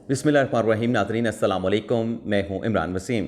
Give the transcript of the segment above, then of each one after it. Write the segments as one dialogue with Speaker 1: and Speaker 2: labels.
Speaker 1: बिस्मिल्लाहिर्रहमानिर्रहीम। नाज़रीन अस्सलाम वालेकुम, मैं हूं इमरान वसीम।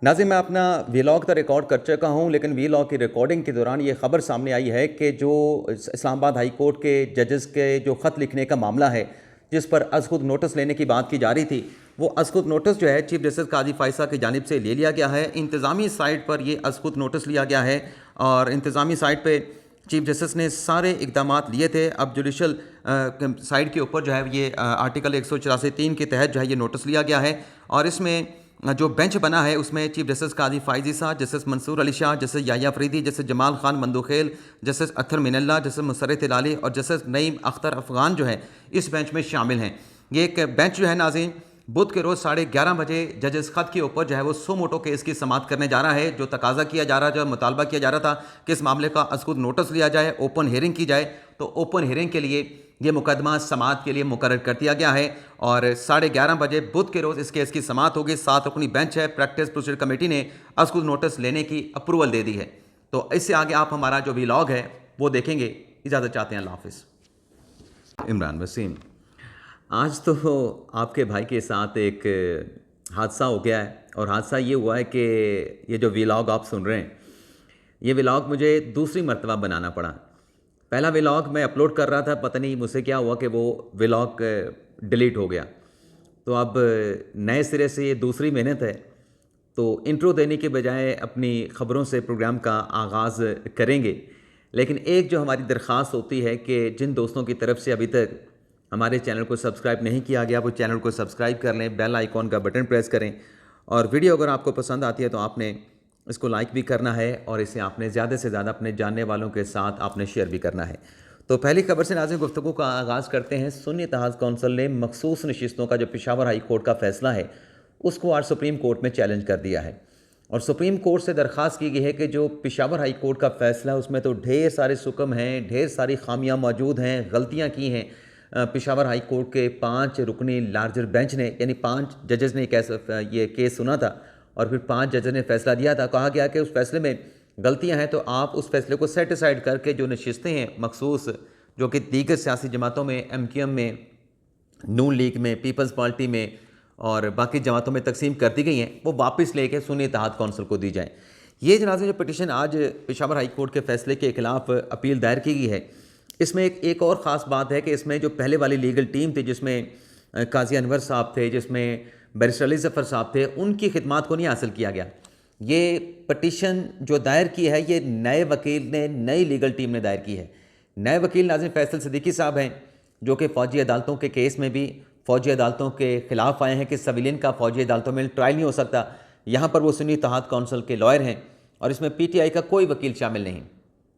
Speaker 1: नाज़रीन, मैं अपना वीलॉग तो रिकॉर्ड कर चुका हूं, लेकिन वीलॉग की रिकॉर्डिंग के दौरान ये ख़बर सामने आई है कि जो इस्लामाबाद हाई कोर्ट के जजेस के जो ख़त लिखने का मामला है, जिस पर अज़ खुद नोटिस लेने की बात की जा रही थी, वो अज़ खुद नोटिस जो है चीफ जस्टिस काजी फ़ाइज़ की जानिब से ले लिया गया है। इंतज़ामी साइट पर ये अज़ खुद नोटिस लिया गया है और इंतज़ामी साइट पर चीफ जस्टिस ने सारे इकदाम लिए थे। अब जुडिशल साइड के ऊपर जो है ये आर्टिकल 184(3) के तहत जो है ये नोटिस लिया गया है और इसमें जो बेंच बना है उसमें चीफ जस्टिस काजी फ़ाइज़ी साहब, justice Mansoor Ali Shah, justice Yahya Faridi, justice Jamal Khan Mandokhail, justice Athar Minallah, justice Musarrat Hilali और जस्टिस नईम अख्तर अफ़गान जो है इस बेंच में शामिल हैं। ये एक बेंच जो है नाज़रीन बुध के रोज़ 11:30 बजे जजेस ख़त के ऊपर जो है वो सो मोटो केस की समाअत करने जा रहा है। जो तकाजा किया जा रहा है, जो मुतालबा किया जा रहा था कि इस मामले का अज़ खुद नोटिस लिया जाए, ओपन हियरिंग की जाए, तो ओपन हियरिंग के लिए ये मुकदमा समाअत के लिए मुकर्रर कर दिया गया है और 11:30 बजे बुध के रोज़ इस केस की समाअत होगी। 7 रुकनी बेंच है। प्रैक्टिस प्रोसीजर कमेटी ने अज़ खुद नोटिस लेने की अप्रूवल दे दी है। तो इससे आगे आप हमारा जो व्लॉग है वो देखेंगे। इजाज़त चाहते हैं। अल्लाह हाफ़िज़। इमरान वसीम, आज तो आपके भाई के साथ एक हादसा हो गया है और हादसा ये हुआ है कि ये जो व्लॉग आप सुन रहे हैं, ये व्लॉग मुझे दूसरी मर्तबा बनाना पड़ा। पहला व्लॉग मैं अपलोड कर रहा था, पता नहीं मुझसे क्या हुआ कि वो व्लॉग डिलीट हो गया। तो अब नए सिरे से ये दूसरी मेहनत है, तो इंट्रो देने के बजाय अपनी ख़बरों से प्रोग्राम का आगाज़ करेंगे। लेकिन एक जो हमारी दरख्वास्त होती है कि जिन दोस्तों की तरफ से अभी तक हमारे चैनल को सब्सक्राइब नहीं किया गया वो चैनल को सब्सक्राइब कर लें, बेल आइकॉन का बटन प्रेस करें और वीडियो अगर आपको पसंद आती है तो आपने इसको लाइक भी करना है और इसे आपने ज़्यादा से ज़्यादा अपने जानने वालों के साथ आपने शेयर भी करना है। तो पहली खबर से नाज़रीन गुफ्तगू का आगाज़ करते हैं। सुन्नी इत्तेहाद कौंसिल ने मखसूस नशिस्तों का जो पेशावर हाई कोर्ट का फ़ैसला है उसको आज सुप्रीम कोर्ट में चैलेंज कर दिया है और सुप्रीम कोर्ट से दरख्वास्त की गई है कि जो पेशावर हाई कोर्ट का फ़ैसला है उसमें तो ढेर सारे सुकम हैं, ढेर सारी खामियाँ मौजूद हैं, गलतियाँ की हैं। पेशावर हाई कोर्ट के 5 रुकनी लार्जर बेंच ने, यानी 5 जजेस ने ये केस सुना था और फिर 5 जजेस ने फैसला दिया था। कहा गया कि उस फैसले में गलतियां हैं तो आप उस फैसले को सेटिसाइड करके जो नशिस्तें हैं मखसूस, जो कि दीगर सियासी जमातों में, MQM में, नून लीग में, पीपल्स पार्टी में और बाकी जमातों में तकसीम कर दी गई हैं, वो वापस लेके सुन्नी इत्तेहाद कौंसिल को दी जाए। ये जनाज़े जो पिटिशन आज पेशावर हाई कोर्ट के फैसले के खिलाफ अपील दायर की गई है, इसमें एक और ख़ास बात है कि इसमें जो पहले वाली लीगल टीम थी जिसमें काजी अनवर साहब थे, जिसमें बैरिस्टर अली ज़फ़र साहब थे, उनकी खिदमात को नहीं हासिल किया गया। ये पटिशन जो दायर की है ये नए वकील ने, नई लीगल टीम ने दायर की है। नए वकील नाज़िम फैसल सिद्दीकी साहब हैं जो कि फ़ौजी अदालतों के केस में भी फ़ौजी अदालतों के ख़िलाफ़ आए हैं कि सिविलियन का फ़ौजी अदालतों में ट्रायल नहीं हो सकता। यहाँ पर वो सुन्नी इत्तेहाद कौंसिल के लॉयर हैं और इसमें PTI का कोई वकील शामिल नहीं।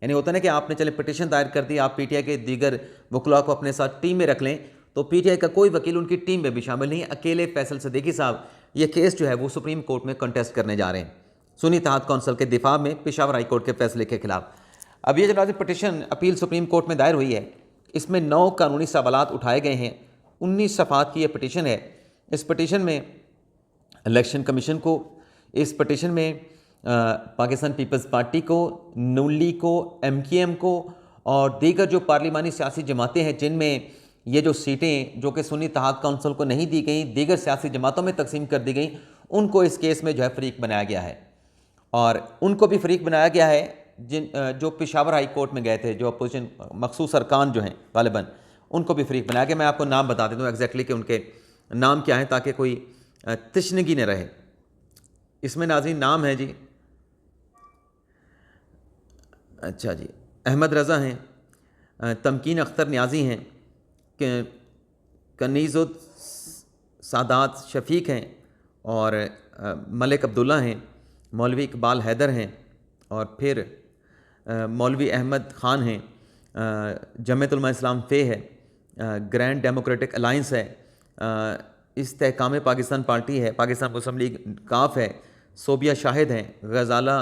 Speaker 1: यानी होता ना कि आपने चले पटिशन दायर कर दी, आप PTI के दीगर वकला को अपने साथ टीम में रख लें, तो PTI का कोई वकील उनकी टीम में भी शामिल नहीं। अकेले फैसल सिद्दीकी साहब ये केस जो है वो सुप्रीम कोर्ट में कंटेस्ट करने जा रहे हैं सुन्नी इत्तेहाद कौंसिल के दिफा में पेशावर हाई कोर्ट के फैसले के खिलाफ। अब ये जो पटिशन अपील सुप्रीम कोर्ट में दायर हुई है, इसमें 9 कानूनी सवालात उठाए गए हैं। 19 सफ़ात की ये पटिशन है। इस पटिशन में इलेक्शन कमीशन को, इस पटिशन में पाकिस्तान पीपल्स पार्टी को, नून लीग को, MQM को और दीगर जो पार्लिमानी सियासी जमातें हैं जिनमें ये जो सीटें जो कि सुन्नी इत्तेहाद कौंसिल को नहीं दी गई, दीगर सियासी जमातों में तकसीम कर दी गई, उनको इस केस में जो है फ़रीक बनाया गया है। और उनको भी फ़रीक बनाया गया है जो पेशावर हाई कोर्ट में गए थे, जो अपोजिशन मखसूस अरकान जो हैं गालिबन, उनको भी फ़रीक बनाया गया। मैं आपको नाम बता देता हूँ एग्जैक्टली कि उनके नाम क्या हैं ताकि कोई तशनगी न रहे। इसमें नाज़रीन नाम है जी, अच्छा जी, अहमद रज़ा हैं, तमकीन अख्तर न्याजी हैं, कनीज़ुद सादात शफ़ीक हैं और मलिक अब्दुल्ला हैं, मौलवी इकबाल हैदर हैं और फिर मौलवी अहमद ख़ान हैं, जमीयत उलमा इस्लाम फ़े है, ग्रैंड डेमोक्रेटिक अलाइंस है, इस्तेहकाम पाकिस्तान पार्टी है, पाकिस्तान मुस्लिम लीग काफ है, सोबिया शाहिद हैं, गज़ाला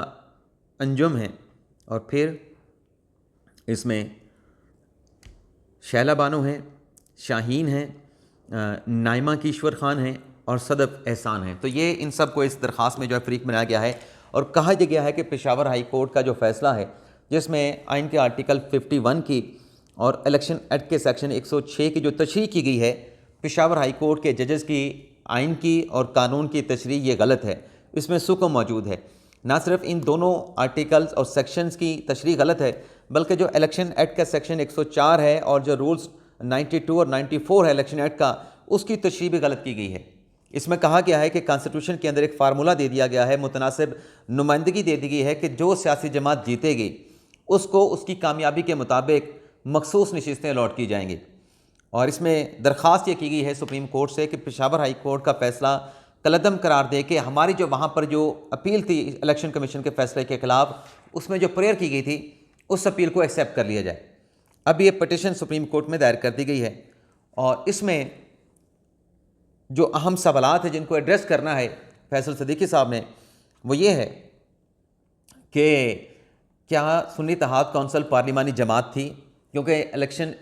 Speaker 1: अंजुम हैं और फिर इसमें शैला बानो हैं, शाहीन हैं, नाइमा कीश्वर ख़ान हैं और सदफ़ एहसान हैं। तो ये इन सब को इस दरख्वास्त में जो है फ़रीक बनाया गया है और कहा यह गया है कि पेशावर हाई कोर्ट का जो फ़ैसला है जिसमें आइन के आर्टिकल 51 की और इलेक्शन एक्ट के सेक्शन 106 की जो तशरीह की गई है पेशावर हाई कोर्ट के जजेस की आइन की और कानून की तशरीह ये गलत है, इसमें सुकून मौजूद है। ना सिर्फ इन दोनों आर्टिकल्स और सेक्शंस की तशरीह गलत है, बल्कि जो इलेक्शन एक्ट का सेक्शन 104 है और जो रूल्स 92 और 94 है इलेक्शन एक्ट का, उसकी तशरीह भी गलत की गई है। इसमें कहा गया है कि कॉन्स्टिट्यूशन के अंदर एक फार्मूला दे दिया गया है, मुतनासिब नुमाइंदगी दे दी गई है कि जो सियासी जमात जीतेगी उसको उसकी कामयाबी के मुताबिक मखसूस नशिस्तें अलॉट की जाएंगी। और इसमें दरख्वास्त ये की गई है सुप्रीम कोर्ट से कि पेशावर हाई कोर्ट का फ़ैसला कलअदम करार दे के हमारी जो वहाँ पर जो अपील थी इलेक्शन कमीशन के फ़ैसले के ख़िलाफ़, उसमें जो प्रेयर की गई थी उस अपील को एक्सेप्ट कर लिया जाए। अब ये पटिशन सुप्रीम कोर्ट में दायर कर दी गई है और इसमें जो अहम सवालात हैं जिनको एड्रेस करना है फैसल सदीकी साहब ने, वो ये है कि क्या सुन्नी इत्तेहाद कौंसिल पार्लिमानी जमात थी, क्योंकि इलेक्शन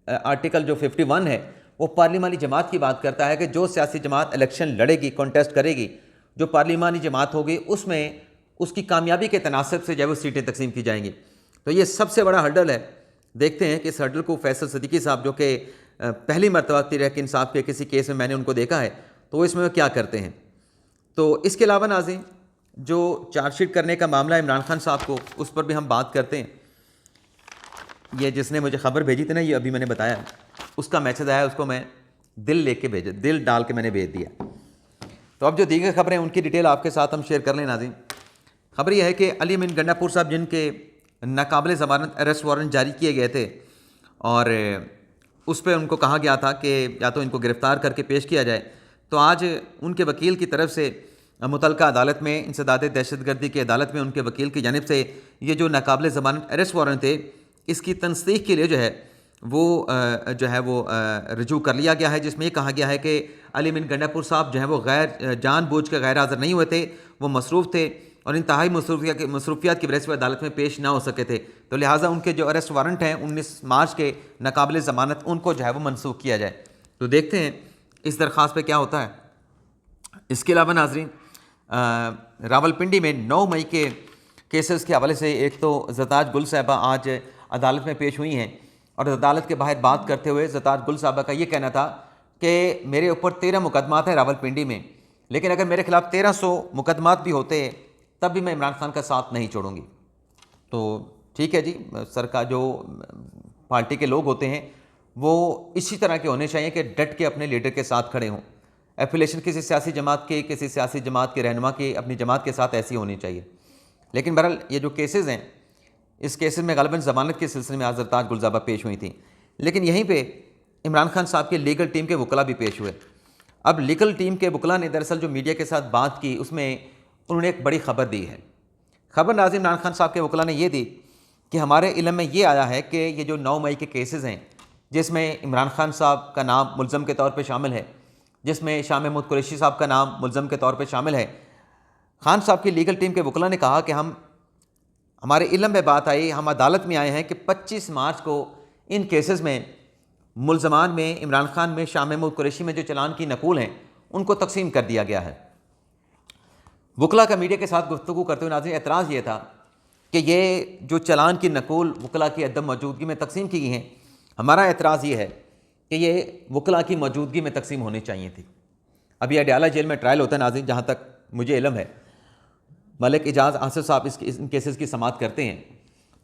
Speaker 1: आर्टिकल जो 51 है वो पार्लिमानी जमात की बात करता है कि जो सियासी जमात इलेक्शन लड़ेगी, कॉन्टेस्ट करेगी, जो पार्लिमानी जमात होगी उसमें उसकी कामयाबी के तनासब से जब वो सीटें तकसीम की जाएंगी। तो ये सबसे बड़ा हर्डल है। देखते हैं कि इस हर्डल को फैसल सदीकी साहब, जो कि पहली मरतबा तहरीक इंसाफ के किसी केस में मैंने उनको देखा है, तो वो इसमें वो क्या करते हैं। तो इसके अलावा नाज़रीन, जो चार्जशीट करने का मामला इमरान खान साहब को, उस पर भी हम बात करते हैं। ये जिसने मुझे ख़बर भेजी थी ना, ये अभी मैंने बताया, उसका मैसेज आया, उसको मैं दिल डाल के मैंने भेज दिया। तो अब जो दीगर खबरें उनकी डिटेल आपके साथ हम शेयर कर लें नाज़रीन। खबर यह है कि अली अमीन गंडापुर साहब, जिनके नाकाबिल ज़मानत अरेस्ट वारंट जारी किए गए थे और उस पर उनको कहा गया था कि या तो इनको गिरफ़्तार करके पेश किया जाए, तो आज उनके वकील की तरफ से मुतल्लिका अदालत में, इंसदाद दहशतगर्दी की अदालत में उनके वकील की जानिब से ये जो नाकाबिल ज़मानत अरेस्ट वारंट थे, इसकी तस्दीक के लिए वो रजू कर लिया गया है, जिसमें ये कहा गया है कि अली अमीन गंडापुर साहब जो है वो गैर जानबूझ के गैर हाज़िर नहीं हुए थे, वो मसरूफ़ थे और इंतहाई मसरूफियात की वजह से अदालत में पेश ना हो सके थे। तो लिहाजा उनके जो अरेस्ट वारंट हैं 19 मार्च के नाकाबिल ज़मानत, उनको जो है वो मनसूख किया जाए। तो देखते हैं इस दरख्वास्त पे क्या होता है। इसके अलावा नाज़रीन, रावलपिंडी में 9 मई के केसेस के हवाले से एक तो ज़रताज गुल साहिबा आज अदालत में पेश हुई हैं और अदालत के बाहर बात करते हुए ज़रताज गुल साहिबा का ये कहना था कि मेरे ऊपर 13 मुकदमात हैं रावलपिंडी में, लेकिन अगर मेरे खिलाफ 1300 मुकदमात भी होते तब भी मैं इमरान खान का साथ नहीं छोड़ूंगी। तो ठीक है जी, सरकार जो पार्टी के लोग होते हैं वो इसी तरह के होने चाहिए कि डट के अपने लीडर के साथ खड़े हों। एफिलेशन किसी सियासी जमात के रहनुमा की अपनी जमात के साथ ऐसी होनी चाहिए। लेकिन बहरहाल ये जो केसेस हैं, इस केसेस में ग़ालिबन ज़मानत के सिलसिले में आज ज़रताज गुलज़ाबा पेश हुई थी, लेकिन यहीं पे इमरान खान साहब के लीगल टीम के वकला भी पेश हुए। अब लीगल टीम के वकला ने दरअसल जो मीडिया के साथ बात की, उसमें उन्होंने एक बड़ी ख़बर दी है। ख़बर नाज़िम इमरान खान साहब के वकला ने यह दी कि हमारे इल्म में ये आया है कि ये जो 9 मई के केसेस हैं, जिसमें इमरान खान साहब का नाम मुल्ज़म के तौर पे शामिल है, जिसमें शाह महमूद कुरैशी साहब का नाम मुल्ज़म के तौर पे शामिल है, खान साहब की लीगल टीम के वकला ने कहा कि हमारे इल्म में बात आई, हम अदालत में आए हैं कि 25 मार्च को इन केसेस में मुल्ज़मान में, इमरान खान में, शाह महमूद कुरैशी में जो चलान की नकूल हैं उनको तकसीम कर दिया गया है। वकला का मीडिया के साथ गुफ्तगू करते हुए नाज़रीन एतराज़ ये था कि ये जो चलान की नकूल वकला की अदम मौजूदगी में तकसीम की गई हैं, हमारा एतराज़ ये है कि ये वकला की मौजूदगी में तकसीम होनी चाहिए थी। अभी अडयाला जेल में ट्रायल होता है नाज़रीन, जहाँ तक मुझे इल्म है, मलिक इजाज़ आसिफ साहब इन केसेस की समाअत करते हैं।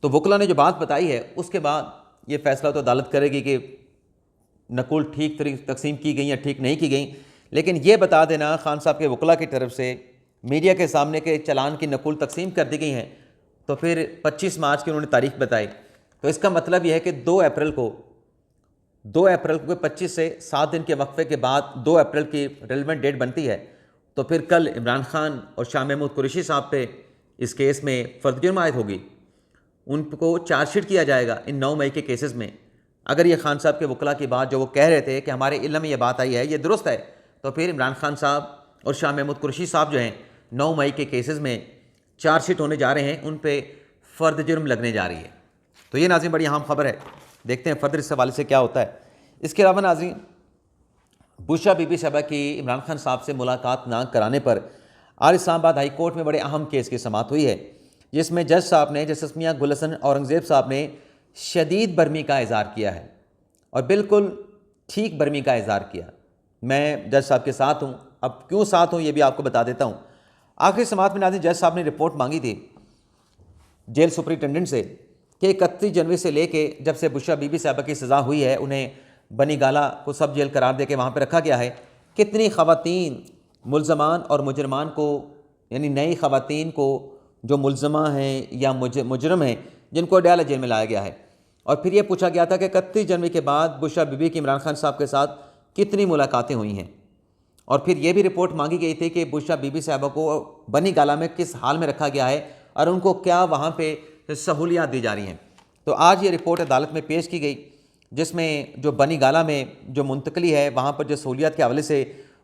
Speaker 1: तो वकला ने जो बात बताई है, उसके बाद ये फ़ैसला तो अदालत करेगी कि नकूल ठीक तरीके तकसीम की गई या ठीक नहीं की गई। लेकिन ये बता देना खान साहब के वकला की तरफ से मीडिया के सामने के चलान की नकूल तकसीम कर दी गई हैं, तो फिर 25 मार्च की उन्होंने तारीख बताई, तो इसका मतलब यह है कि 2 अप्रैल को 25 से 7 दिन के वक्फे के बाद 2 अप्रैल की रेलिवेंट डेट बनती है। तो फिर कल इमरान खान और शाह महमूद कुरैशी साहब पे इस केस में फ़र्द जुर्म आयद होगी, उनको चार्जशीट किया जाएगा इन 9 मई के केसेस में। अगर ये खान साहब के वकला की बात जो वो कह रहे थे कि हमारे इल्म में ये बात आई है, ये दुरुस्त है, तो फिर इमरान खान साहब और शाह महमूद कुरैशी साहब जो हैं 9 मई के केसेस में चार्जशीट होने जा रहे हैं, उन पे फ़र्द जुर्म लगने जा रही है। तो ये नाज़रीन बड़ी अहम खबर है, देखते हैं फर्दर इस हवाले से क्या होता है। इसके अलावा नाज़रीन, बुशरा बीबी साहबा की इमरान खान साहब से मुलाकात ना कराने पर आज इस्लामाबाद हाई कोर्ट में बड़े अहम केस की समाअत हुई है, जिसमें जज साहब ने, जस्टिस मियां गुल हसन औरंगज़ेब साहब ने शदीद बरमी का इज़हार किया है और बिल्कुल ठीक बरमी का इज़हार किया। मैं जज साहब के साथ हूँ। अब क्यों साथ हूँ ये भी आपको बता देता हूँ। आखिरी समाअत में नाज़रीन जज साहब ने रिपोर्ट मांगी थी जेल सुपरिटेंडेंट से कि 31 जनवरी से लेके जब से बुशरा बीबी साहबा की सज़ा हुई है, उन्हें बनी गाला को सब जेल करार दे के वहाँ पर रखा गया है, कितनी ख़वातीन मुल्ज़मान और मुजरमान को, यानी नई ख़वातीन को जो मुल्ज़मा हैं या मुजरम हैं, जिनको अडयाला जेल में लाया गया है। और फिर ये पूछा गया था कि 31 जनवरी के बाद बुशरा बीबी की इमरान खान साहब के साथ कितनी मुलाकातें हुई हैं। और फिर ये भी रिपोर्ट मांगी गई थी कि बुशरा बीबी साहबा को बनी गाला में किस हाल में रखा गया है और उनको क्या वहाँ पे सहूलियात दी जा रही हैं। तो आज ये रिपोर्ट अदालत में पेश की गई, जिसमें जो बनी गाला में जो मुंतकली है वहाँ पर जो सहूलियात के हवाले से,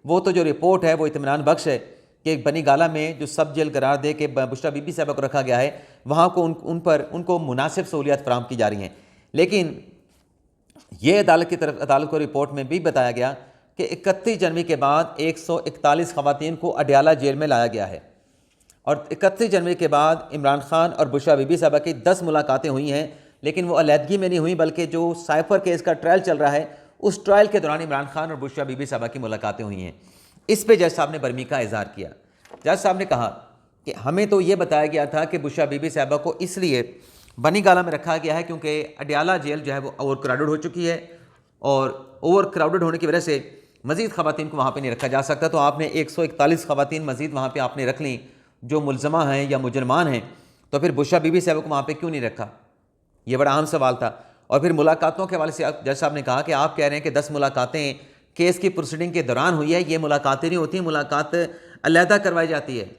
Speaker 1: वो तो जो रिपोर्ट है वो इत्मीनान बख्श है कि बनी गाला में जो सब जेल करार दे के बुशरा बीबी साहबा को रखा गया है, वहाँ को उनको मुनासिब सहूलियात फराहम की जा रही हैं। लेकिन ये अदालत को रिपोर्ट में भी बताया गया कि 31 जनवरी के बाद 141 ख़वातीन को अडयाला जेल में लाया गया है और 31 जनवरी के बाद इमरान खान और बुशरा बीबी साहबा की 10 मुलाकातें हुई हैं, लेकिन वो अलहदगी में नहीं हुई, बल्कि जो साइफर केस का ट्रायल चल रहा है उस ट्रायल के दौरान इमरान खान और बुशरा बीबी साहबा की मुलाकातें हुई हैं। इस पर जज साहब ने बर्मी का इजहार किया। जज साहब ने कहा कि हमें तो ये बताया गया था कि बुशरा बीबी साहबा को इसलिए बनी गाला में रखा गया है क्योंकि अडयाला जेल जो है वो ओवर क्राउडेड हो चुकी है और ओवर क्राउडेड होने की वजह से मज़ीद ख़वातीन को वहाँ पे नहीं रखा जा सकता। तो आपने 141 ख़वातीन मज़ीद वहाँ पे आपने रख ली जो मुल्ज़मा हैं या मुजरमान हैं, तो फिर बुशरा बीबी साहब को वहाँ पे क्यों नहीं रखा? ये बड़ा अहम सवाल था। और फिर मुलाकातों के हवाले से जज साहब ने कहा कि आप कह रहे हैं कि 10 मुलाकातें केस की प्रोसीडिंग के दौरान हुई है, ये मुलाकातें नहीं होती, मुलाकात अलहदा करवाई जाती है,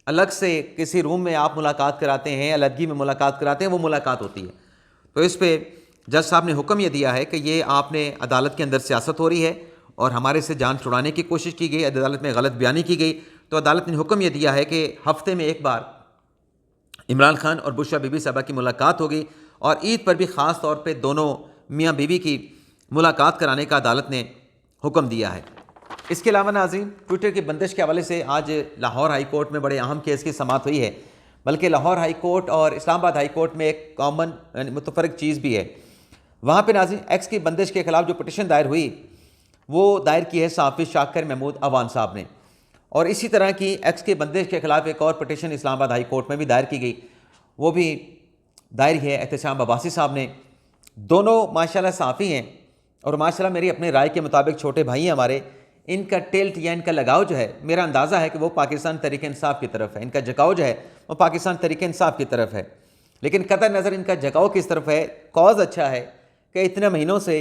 Speaker 1: अलग से किसी रूम में आप मुलाकात कराते हैं, अलहदगी में मुलाकात कराते हैं, वो मुलाकात होती है। तो इस पर जज साहब ने हुक्म यह दिया है कि ये आपने अदालत के अंदर सियासत हो रही है और हमारे से जान छुड़ाने की कोशिश की गई, अदालत में गलत बयानी की गई। तो अदालत ने हुक्म यह दिया है कि हफ्ते में एक बार इमरान खान और बुशरा बीबी साहबा की मुलाकात होगी और ईद पर भी ख़ास तौर पे दोनों मियाँ बीवी की मुलाकात कराने का अदालत ने हुक्म दिया है। इसके अलावा नाज़रीन ट्विटर की बंदिश के हवाले से आज लाहौर हाई कोर्ट में बड़े अहम केस की समाअत हुई है, बल्कि लाहौर हाई कोर्ट और इस्लामाबाद हाई कोर्ट में एक कॉमन मुतफरक चीज़ भी है। वहाँ पे नाज़रीन एक्स की बंदिश के ख़िलाफ़ जो पटिशन दायर हुई वो दायर की है सहाफ़ी शाकिर महमूद अवान साहब ने, और इसी तरह की एक्स की बंदिश के ख़िलाफ़ एक और पटिशन इस्लामाबाद हाई कोर्ट में भी दायर की गई, वो भी दायर है एहतशाम अब्बासी साहब ने। दोनों माशाल्लाह सहाफ़ी हैं और माशाल्लाह मेरी अपने राय के मुताबिक छोटे भाई हैं हमारे। इनका टिल्ट या इनका लगाव जो है, मेरा अंदाज़ा है कि वो पाकिस्तान तहरीक इंसाफ की तरफ है, इनका झुकाव जो है वो पाकिस्तान तहरीक इंसाफ की तरफ है। लेकिन कतई नज़र इनका झुकाव किस तरफ है, कॉज अच्छा है कि इतने महीनों से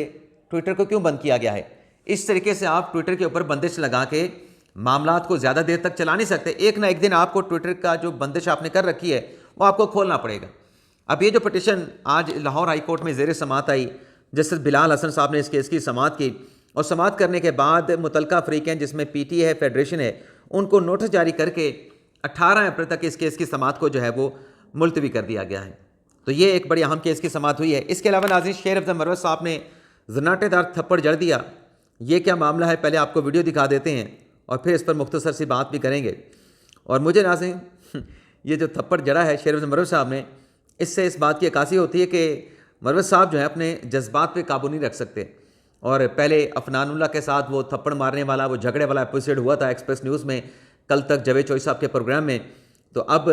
Speaker 1: ट्विटर को क्यों बंद किया गया है। इस तरीके से आप ट्विटर के ऊपर बंदिश लगा के मामलात को ज़्यादा देर तक चला नहीं सकते। एक ना एक दिन आपको ट्विटर का जो बंदिश आपने कर रखी है वो आपको खोलना पड़ेगा। अब ये जो पटिशन आज लाहौर हाई कोर्ट में ज़ेर समाअत आई, जस्टिस बिलाल हसन साहब ने इस केस की समाअत की और समाअत करने के बाद मुतलका फ़रीक़ैन जिसमें पीटीए है, फेडरेशन है, उनको नोटिस जारी करके 18 अप्रैल तक इस केस की समाअत को जो है वो मुलतवी कर दिया गया है। तो ये एक बड़ी अहम केस की समाअत हुई है। इसके अलावा नाज़रीन शेर अफजल मरवत साहब ने ज़नाटेदार थप्पड़ जड़ दिया, ये क्या मामला है, पहले आपको वीडियो दिखा देते हैं और फिर इस पर मुख्तसर सी बात भी करेंगे। और मुझे नाज़रीन ये जो थप्पड़ जड़ा है शेर अफजल मरवत साहब ने, इससे इस बात की अक्कासी होती है कि मरवत साहब जो है अपने जज्बात पे काबू नहीं रख सकते। और पहले अफनानुल्लाह के साथ वो थप्पड़ मारने वाला वो झगड़े वाला एपिसोड हुआ था एक्सप्रेस न्यूज़ में कल तक जावेद चौधरी साहब के प्रोग्राम में, तो अब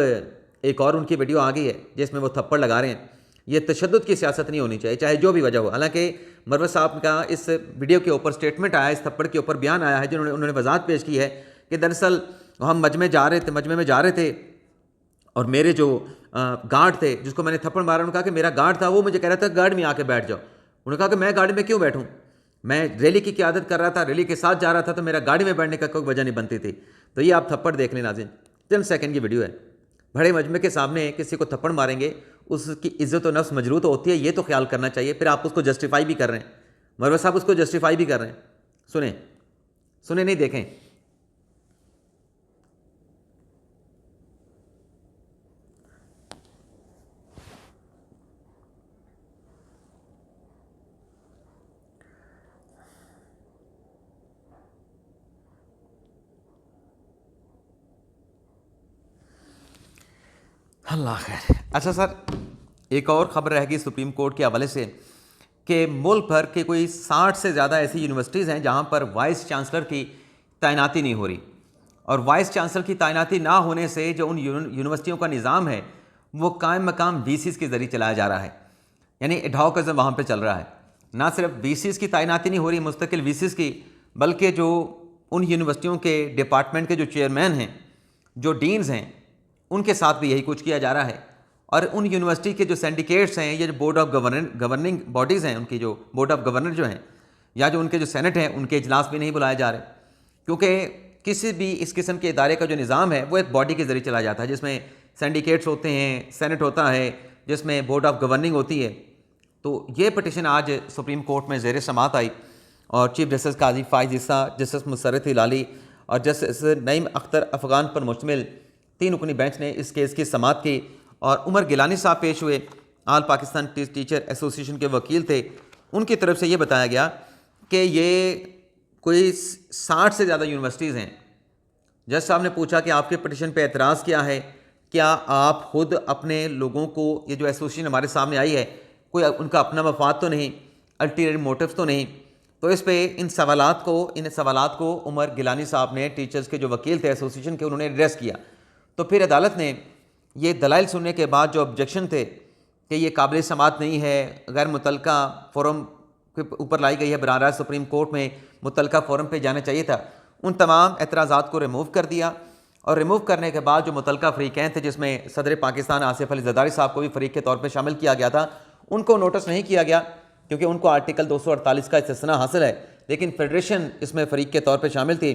Speaker 1: एक और उनकी वीडियो आ गई है जिसमें वो थप्पड़ लगा रहे हैं। ये तशद्दुद की सियासत नहीं होनी चाहिए, चाहे जो भी वजह हो। हालांकि मरवत साहब का इस वीडियो के ऊपर स्टेटमेंट आया, इस थप्पड़ के ऊपर बयान आया है जिन्होंने उन्होंने वजाहत पेश की है कि दरअसल हम मजमे में जा रहे थे और मेरे जो गार्ड थे जिसको मैंने थप्पड़ मारा, उन्होंने कहा कि मेरा गार्ड था, वो मुझे कह रहा था गार्ड में आके बैठ जाओ। उन्होंने कहा कि मैं गाड़ी में क्यों बैठूं, मैं रैली की क़यादत कर रहा था, रैली के साथ जा रहा था, तो मेरा गाड़ी में बैठने का कोई वजह नहीं बनती थी। तो ये आप थप्पड़ देख लें नाज़रीन, 3 सेकंड की वीडियो है। बड़े मजमे के सामने किसी को थप्पड़ मारेंगे, उसकी इज्जत व नफ्स मजरूत होती है, ये तो ख्याल करना चाहिए। फिर आप उसको जस्टिफाई भी कर रहे हैं, मरवत साहब उसको जस्टिफाई भी कर रहे हैं। सुने नहीं, देखें। अल्लाह खैर। अच्छा सर, एक और ख़बर रह गई सुप्रीम कोर्ट के हवाले से कि मुल्क भर के कोई 60 से ज़्यादा ऐसी यूनिवर्सिटीज़ हैं जहाँ पर वाइस चांसलर की तैनाती नहीं हो रही, और वाइस चांसलर की तैनाती ना होने से जो उन यूनिवर्सिटियों का निज़ाम है वो कायम मकाम वीसीज़ के ज़रिए चलाया जा रहा है, यानी एडहॉकज़म वहाँ पर चल रहा है। ना सिर्फ वीसीज़ की तैनाती नहीं हो रही मुस्तकिल वीसीज़ की, बल्कि जो उन यूनिवर्सिटियों के डिपार्टमेंट के जो चेयरमैन हैं, जो डीन्स हैं, उनके साथ भी यही कुछ किया जा रहा है। और उन यूनिवर्सिटी के जो सिंडिकेट्स हैं, ये जो बोर्ड ऑफ गवर्निंग बॉडीज़ हैं, उनकी जो बोर्ड ऑफ गवर्नर जो हैं या जो उनके जो सेनेट हैं, उनके इजलास भी नहीं बुलाए जा रहे, क्योंकि किसी भी इस किस्म के इदारे का जो निज़ाम है वो एक बॉडी के ज़रिए चला जाता है, जिसमें सिंडिकेट्स होते हैं, सेनेट होता है, जिसमें बोर्ड ऑफ गवर्निंग होती है। तो ये पटिशन आज सुप्रीम कोर्ट में ज़ेर समात आई और chief justice Qazi Faez Isa, justice Musarrat Hilali और जस्टिस नईम अख्तर अफ़गान पर मुश्तमिल 3 रुकनी बेंच ने इस केस की समात की। और उमर गिलानी साहब पेश हुए, आल पाकिस्तान टीचर एसोसिएशन के वकील थे। उनकी तरफ से ये बताया गया कि ये कोई 60 से ज़्यादा यूनिवर्सिटीज़ हैं। जज साहब ने पूछा कि आपके पटिशन पे एतराज़ क्या है, क्या आप खुद अपने लोगों को, ये जो एसोसिएशन हमारे सामने आई है, कोई उनका अपना मफाद तो नहीं, अल्टीरियर मोटिव्स तो नहीं। तो इस पे इन सवालात को उमर गिलानी साहब ने, टीचर्स के जो वकील थे एसोसिएशन के, उन्होंने एड्रेस किया। तो फिर अदालत ने ये दलाइल सुनने के बाद जो ऑब्जेक्शन थे कि ये काबिल समात नहीं है, गैर मुतलका फोरम के ऊपर लाई गई है, बराह सुप्रीम कोर्ट में मुतलका फोरम पे जाना चाहिए था, उन तमाम एतराज़ात को रिमूव कर दिया। और रिमूव करने के बाद जो मुतलका फ़रीक़ैन थे, जिसमें सदर पाकिस्तान आसिफ अली ज़रदारी साहब को भी फ़रीक़ के तौर पर शामिल किया गया था, उनको नोटिस नहीं किया गया क्योंकि उनको आर्टिकल 248 का इस्तिस्ना हासिल है, लेकिन फेडरेशन इसमें फ़रीक़ के तौर पर शामिल थी।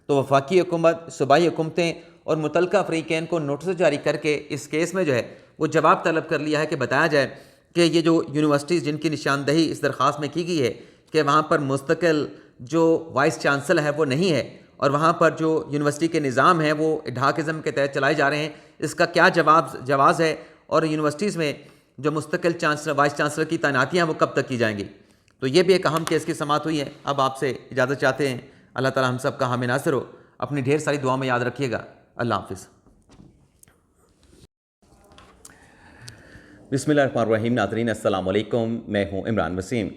Speaker 1: तो वफाकी हुकूमत, सूबाई हुकूमतें और मुतलका फ़रीक़ैन को नोटिस जारी करके इस केस में जो है वो जवाब तलब कर लिया है कि बताया जाए कि ये जो यूनिवर्सिटीज़ जिनकी निशानदही इस दरख्वास्त में की गई है कि वहाँ पर मुस्तकिल जो वाइस चांसलर है वो नहीं है, और वहाँ पर जो यूनिवर्सिटी के निज़ाम है वो ढाकिज़म के तहत चलाए जा रहे हैं, इसका क्या जवाज़ है, और यूनिवर्सिटीज़ में जो मुस्तकिल चांसलर, वाइस चांसलर की तैनातियाँ वो कब तक की जाएंगी। तो ये भी एक अहम केस की समात हुई है। अब आपसे इजाज़त चाहते हैं। अल्लाह ताला हम सब का हामी नासिर हो। अपनी ढेर सारी दुआ में याद रखिएगा। अल्लाह हाफिज़। बिस्मिल्लाहिर्रहमानिर्रहीम। नाज़रीन अस्सलाम वालेकुम, मैं हूँ इमरान वसीम।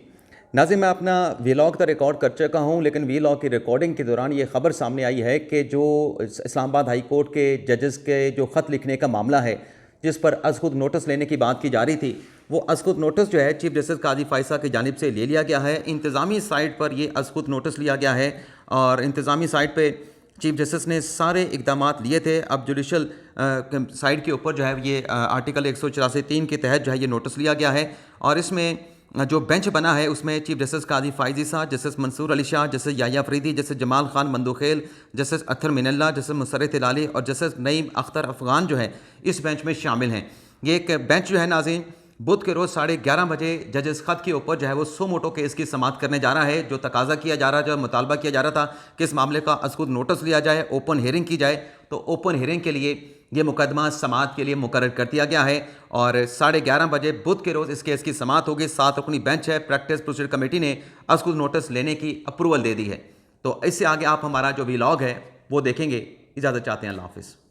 Speaker 1: नाज़रीन, मैं अपना वीलॉग तो रिकॉर्ड कर चुका हूँ, लेकिन वीलॉग की रिकॉर्डिंग के दौरान ये ख़बर सामने आई है कि जो इस्लामाबाद हाई कोर्ट के जजेस के जो ख़त लिखने का मामला है, जिस पर अज़ खुद नोटिस लेने की बात की जा रही थी, वो अज़ खुद नोटिस जो है चीफ जस्टिस काजी फाइज़ साहब की जानिब से ले लिया गया है। इंतज़ामी साइट पर ये अज़ खुद नोटिस लिया गया है और इंतज़ामी साइट पे चीफ जस्टिस ने सारे इकदाम लिए थे। अब जुडिशल साइड के ऊपर जो है ये आर्टिकल 184(3) के तहत जो है ये नोटिस लिया गया है, और इसमें जो बेंच बना है उसमें chief justice Qazi Faez Isa, justice Mansoor Ali Shah, justice Yahya Faridi, justice Jamal Khan Mandokhail, justice Athar Minallah, justice Musarrat Hilali और जस्टिस नईम अख्तर अफ़गान जो है इस बेंच में शामिल हैं। ये एक बेंच जो है नाज़रीन, बुध के रोज़ 11:30 बजे जजेस ख़त के ऊपर जो है वो सो मोटो केस की समात करने जा रहा है। जो तकाजा किया जा रहा है, जो मुतालबा किया जा रहा था कि इस मामले का अज़ खुद नोटिस लिया जाए, ओपन हियरिंग की जाए, तो ओपन हियरिंग के लिए ये मुकदमा समात के लिए मुकर्रर कर दिया गया है और 11:30 बजे बुध के रोज़ इस केस की समात होगी। 7 रुकनी बेंच है। प्रैक्टिस प्रोसीजर कमेटी ने अज़ खुद नोटिस लेने की अप्रूवल दे दी है। तो इससे आगे आप हमारा जो वीलॉग है वो देखेंगे। इजाज़त चाहते हैं। अल्लाह हाफ़िज़।